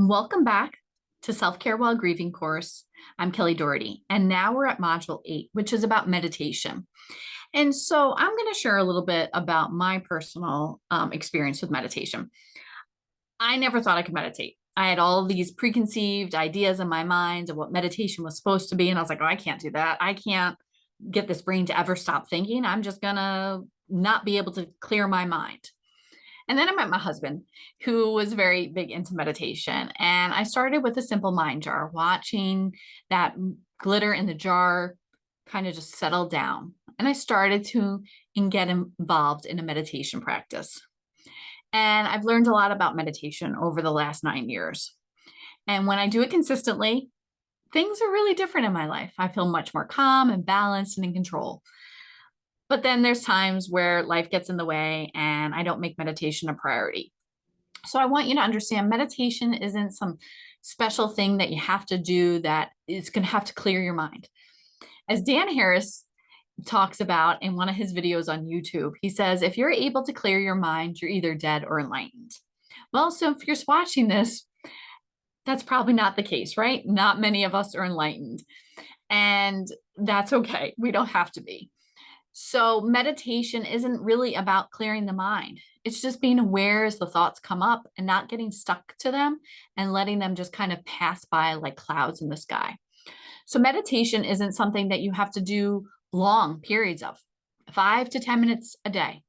Welcome back to Self-Care While Grieving course. I'm Kelly Daugherty, and now we're at Module 8, which is about meditation. And so I'm going to share a little bit about my personal experience with meditation. I never thought I could meditate. I had all these preconceived ideas in my mind of what meditation was supposed to be, and I was like, oh, I can't do that. I can't get this brain to ever stop thinking. I'm just going to not be able to clear my mind. And then I met my husband, who was very big into meditation. And I started with a simple mind jar, watching that glitter in the jar kind of just settle down. And I started to get involved in a meditation practice. And I've learned a lot about meditation over the last 9 years. And when I do it consistently, things are really different in my life. I feel much more calm and balanced and in control. But then there's times where life gets in the way and I don't make meditation a priority. So I want you to understand meditation isn't some special thing that you have to do that is going to have to clear your mind. As Dan Harris talks about in one of his videos on YouTube, he says, if you're able to clear your mind, you're either dead or enlightened. Well, so if you're watching this, that's probably not the case, right? Not many of us are enlightened. And that's okay. We don't have to be. So meditation isn't really about clearing the mind. It's just being aware as the thoughts come up and not getting stuck to them and letting them just kind of pass by like clouds in the sky. So meditation isn't something that you have to do long periods of, 5 to 10 minutes a day.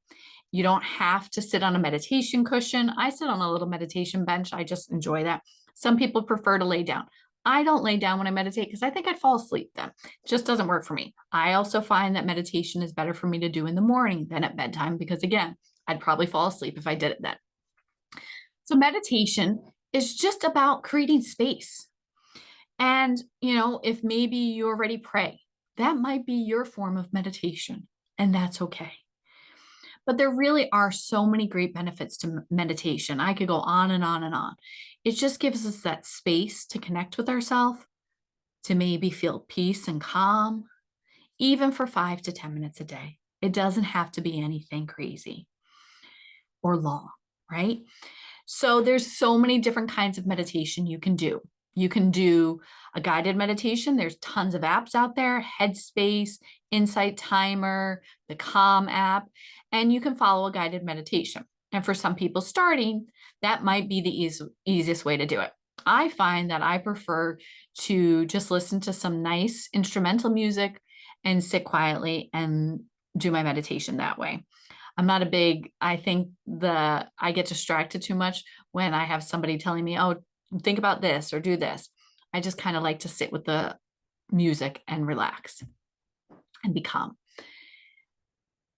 You don't have to sit on a meditation cushion. I sit on a little meditation bench. I just enjoy that. Some people prefer to lay down. I don't lay down when I meditate because I think I'd fall asleep then. It just doesn't work for me. I also find that meditation is better for me to do in the morning than at bedtime because, again, I'd probably fall asleep if I did it then. So meditation is just about creating space. And, if maybe you already pray, that might be your form of meditation, and that's okay. But there really are so many great benefits to meditation. I could go on and on and on. It just gives us that space to connect with ourselves, to maybe feel peace and calm, even for 5 to 10 minutes a day. It doesn't have to be anything crazy or long, right? So there's so many different kinds of meditation you can do. You can do a guided meditation. There's tons of apps out there, Headspace, Insight Timer, the Calm app, and you can follow a guided meditation. And for some people starting, that might be the easiest way to do it. I find that I prefer to just listen to some nice instrumental music and sit quietly and do my meditation that way. I'm not I think I get distracted too much when I have somebody telling me, oh, think about this or do this. I just kind of like to sit with the music and relax and be calm.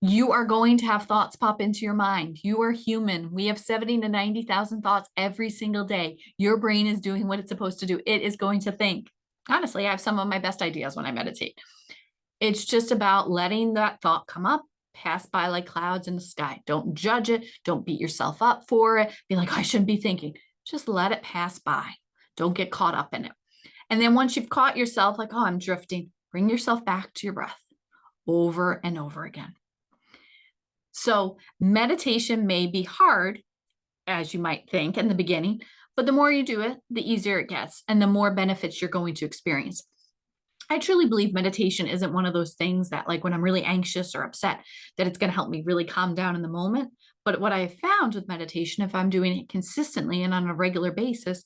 You are going to have thoughts pop into your mind. You are human. We have 70 to 90,000 thoughts every single day. Your brain is doing what it's supposed to do. It is going to think. Honestly, I have some of my best ideas when I meditate. It's just about letting that thought come up, pass by like clouds in the sky. Don't judge it. Don't beat yourself up for it. Be like, I shouldn't be thinking. Just let it pass by. Don't get caught up in it. And then once you've caught yourself, like, oh, I'm drifting, bring yourself back to your breath over and over again. So meditation may be hard, as you might think in the beginning, but the more you do it, the easier it gets and the more benefits you're going to experience. I truly believe meditation isn't one of those things that, like, when I'm really anxious or upset, that it's going to help me really calm down in the moment. But what I have found with meditation, if I'm doing it consistently and on a regular basis,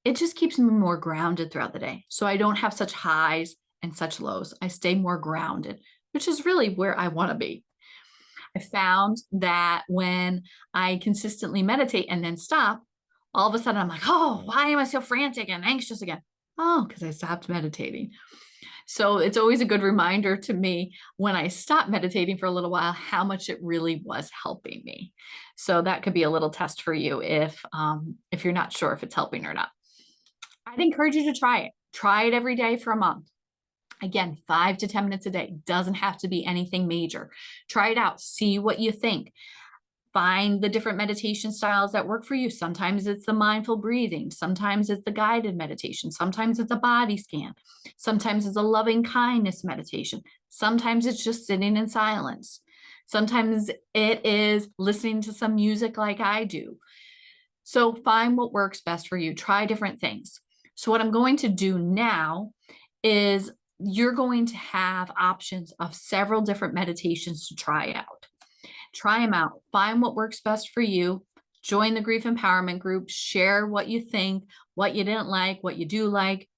it just keeps me more grounded throughout the day. So I don't have such highs and such lows. I stay more grounded, which is really where I want to be. I found that when I consistently meditate and then stop, all of a sudden I'm like, oh, why am I so frantic and anxious again? Oh, because I stopped meditating. So it's always a good reminder to me when I stop meditating for a little while, how much it really was helping me. So that could be a little test for you if you're not sure if it's helping or not. I'd encourage you to try it. Try it every day for a month. Again, 5 to 10 minutes a day. Doesn't have to be anything major. Try it out. See what you think. Find the different meditation styles that work for you. Sometimes it's the mindful breathing. Sometimes it's the guided meditation. Sometimes it's a body scan. Sometimes it's a loving kindness meditation. Sometimes it's just sitting in silence. Sometimes it is listening to some music like I do. So find what works best for you. Try different things. So what I'm going to do now is you're going to have options of several different meditations to try out. Try them out. Find what works best for you. Join the grief empowerment group. Share what you think, what you didn't like, what you do like,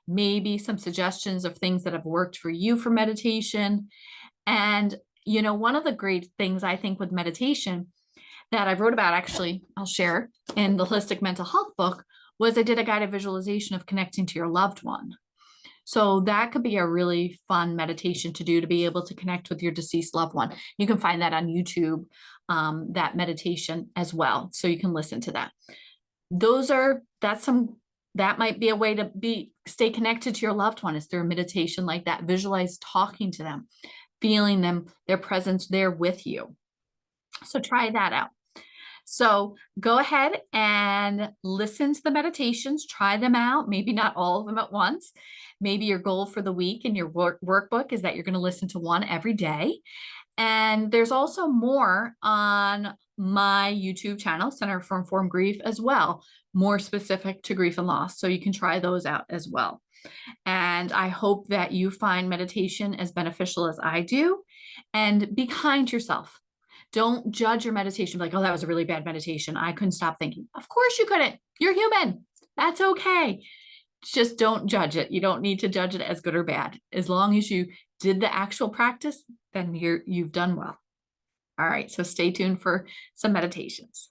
maybe some suggestions of things that have worked for you for meditation. And, one of the great things I think with meditation that I wrote about, actually, I'll share in the Holistic Mental Health book, was I did a guided visualization of connecting to your loved one. So that could be a really fun meditation to do, to be able to connect with your deceased loved one. You can find that on YouTube, that meditation as well. So you can listen to that. That might be a way to stay connected to your loved one, is through a meditation like that. Visualize talking to them, feeling them, their presence there with you. So try that out. So go ahead and listen to the meditations, try them out, maybe not all of them at once. Maybe your goal for the week in your workbook is that you're going to listen to one every day. And there's also more on my YouTube channel, Center for Informed Grief, as well, more specific to grief and loss. So you can try those out as well. And I hope that you find meditation as beneficial as I do, and be kind to yourself. Don't judge your meditation like, oh, that was a really bad meditation. I couldn't stop thinking. Of course you couldn't. You're human. That's okay. Just don't judge it. You don't need to judge it as good or bad. As long as you did the actual practice, then you've done well. All right. So stay tuned for some meditations.